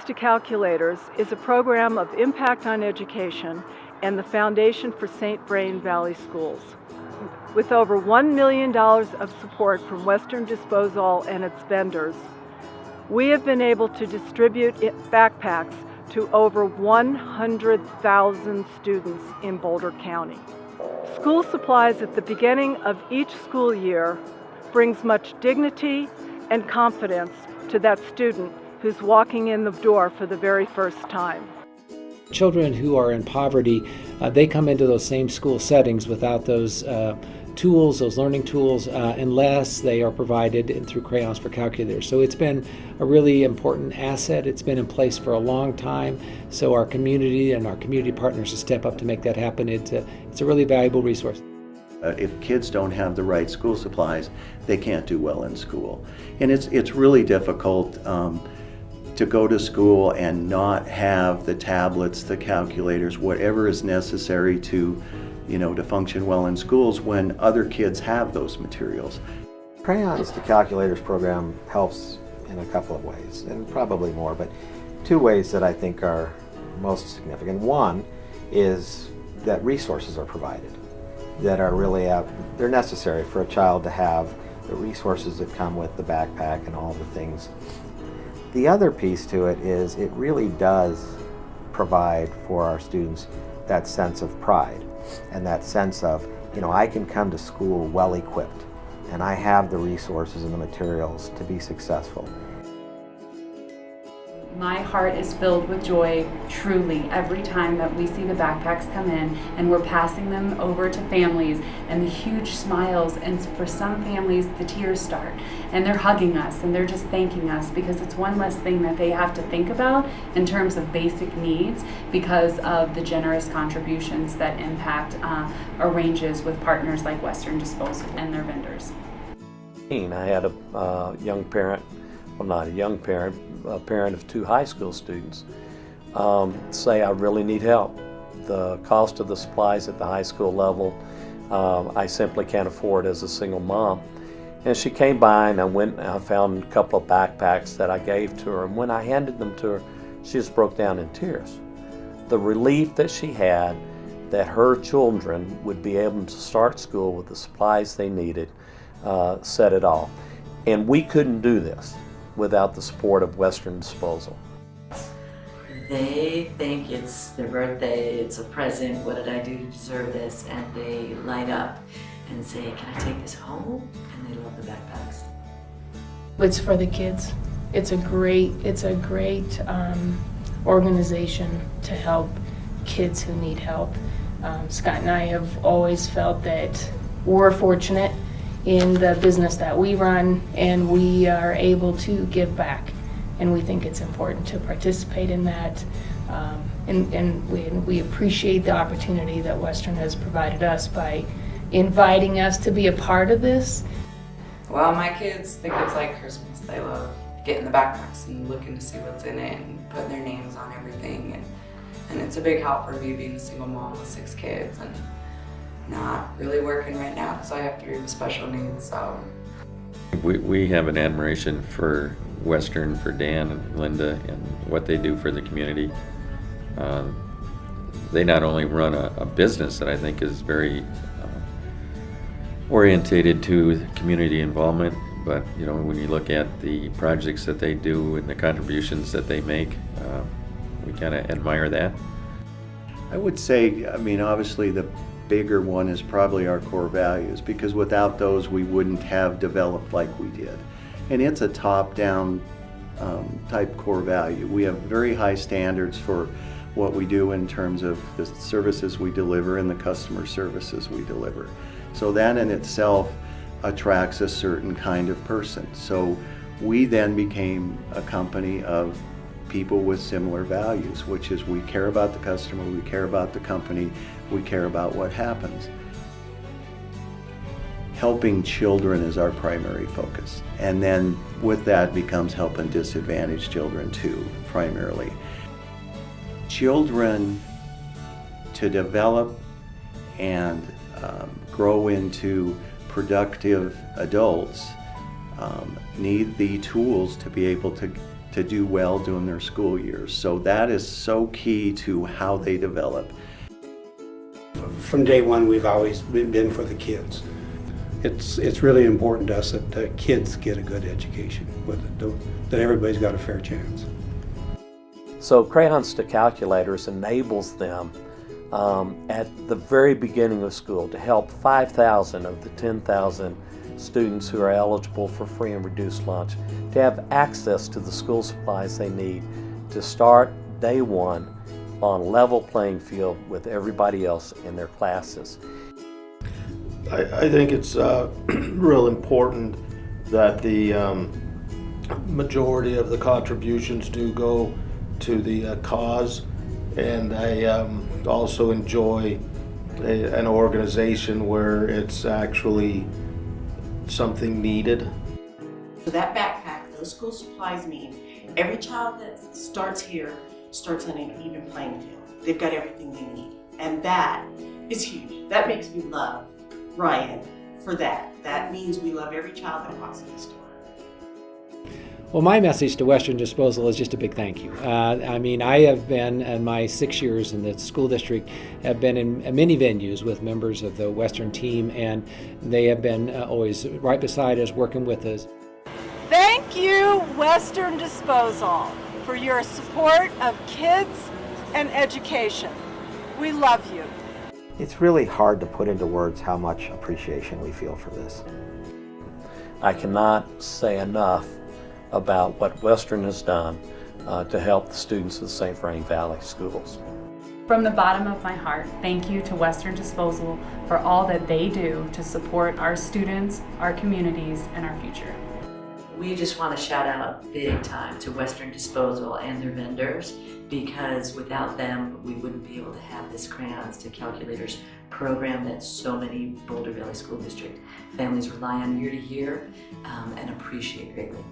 to Calculators is a program of impact on education and the Foundation for St. Vrain Valley Schools. With over $1 million of support from Western Disposal and its vendors, we have been able to distribute backpacks to over 100,000 students in Boulder County. School supplies at the beginning of each school year brings much dignity and confidence to that student who's walking in the door for the very first time. Children who are in poverty, they come into those same school settings without those tools, those learning tools, unless they are provided through Crayons for Calculators. So it's been a really important asset. It's been in place for a long time. So our community and our community partners to step up to make that happen. It's a really valuable resource. If kids don't have the right school supplies, they can't do well in school. And it's really difficult to go to school and not have the tablets, the calculators, whatever is necessary to function well in schools when other kids have those materials. Crayons to Calculators program helps in a couple of ways, and probably more, but two ways that I think are most significant. One is that resources are provided that are really they're necessary for a child to have the resources that come with the backpack and all the things. The other piece to it is it really does provide for our students that sense of pride and that sense of, I can come to school well equipped and I have the resources and the materials to be successful. My heart is filled with joy, truly, every time that we see the backpacks come in and we're passing them over to families and the huge smiles, and for some families the tears start and they're hugging us and they're just thanking us because it's one less thing that they have to think about in terms of basic needs because of the generous contributions that Impact arranges with partners like Western Disposal and their vendors. I had a young parent, well, not a young parent, a parent of two high school students, say, I really need help. The cost of the supplies at the high school level, I simply can't afford as a single mom. And she came by and I found a couple of backpacks that I gave to her. And when I handed them to her, she just broke down in tears. The relief that she had that her children would be able to start school with the supplies they needed said it all. And we couldn't do this without the support of Western Disposal. They think it's their birthday, it's a present, what did I do to deserve this? And they light up and say, can I take this home? And they love the backpacks. It's for the kids. It's a great organization to help kids who need help. Scott and I have always felt that we're fortunate in the business that we run, and we are able to give back, and we think it's important to participate in that, and we appreciate the opportunity that Western has provided us by inviting us to be a part of this. Well, my kids think it's like Christmas. They love getting the backpacks and looking to see what's in it and putting their names on everything, and it's a big help for me being a single mom with 6 kids and not really working right now because I have 3 with special needs. So we have an admiration for Western, for Dan and Linda, and what they do for the community. They not only run a business that I think is very orientated to community involvement, but when you look at the projects that they do and the contributions that they make, we kind of admire that. I would say, obviously the bigger one is probably our core values, because without those we wouldn't have developed like we did. And it's a top-down type core value. We have very high standards for what we do in terms of the services we deliver and the customer services we deliver. So that in itself attracts a certain kind of person. So we then became a company of people with similar values, which is we care about the customer, we care about the company, we care about what happens. Helping children is our primary focus. And then with that becomes helping disadvantaged children too, primarily. Children to develop and grow into productive adults need the tools to be able to to do well during their school years. So that is so key to how they develop. From day one, we've always been for the kids. It's really important to us that the kids get a good education, that everybody's got a fair chance. So Crayons to Calculators enables them at the very beginning of school to help 5,000 of the 10,000 students who are eligible for free and reduced lunch to have access to the school supplies they need to start day one on a level playing field with everybody else in their classes. I think it's real important that the majority of the contributions do go to the cause, and I also enjoy an organization where it's actually something needed. So that backpack, those school supplies mean every child that starts here starts on an even playing field. They've got everything they need, and that is huge. That makes me love Ryan for that. That means we love every child that walks in this door. Well, my message to Western Disposal is just a big thank you. I mean, I have been, in my 6 years in the school district, have been in many venues with members of the Western team, and they have been always right beside us, working with us. Thank you, Western Disposal, for your support of kids and education. We love you. It's really hard to put into words how much appreciation we feel for this. I cannot say enough about what Western has done to help the students of the St. Vrain Valley Schools. From the bottom of my heart, thank you to Western Disposal for all that they do to support our students, our communities, and our future. We just want to shout out big time to Western Disposal and their vendors, because without them, we wouldn't be able to have this Crayons to Calculators program that so many Boulder Valley School District families rely on year to year and appreciate greatly.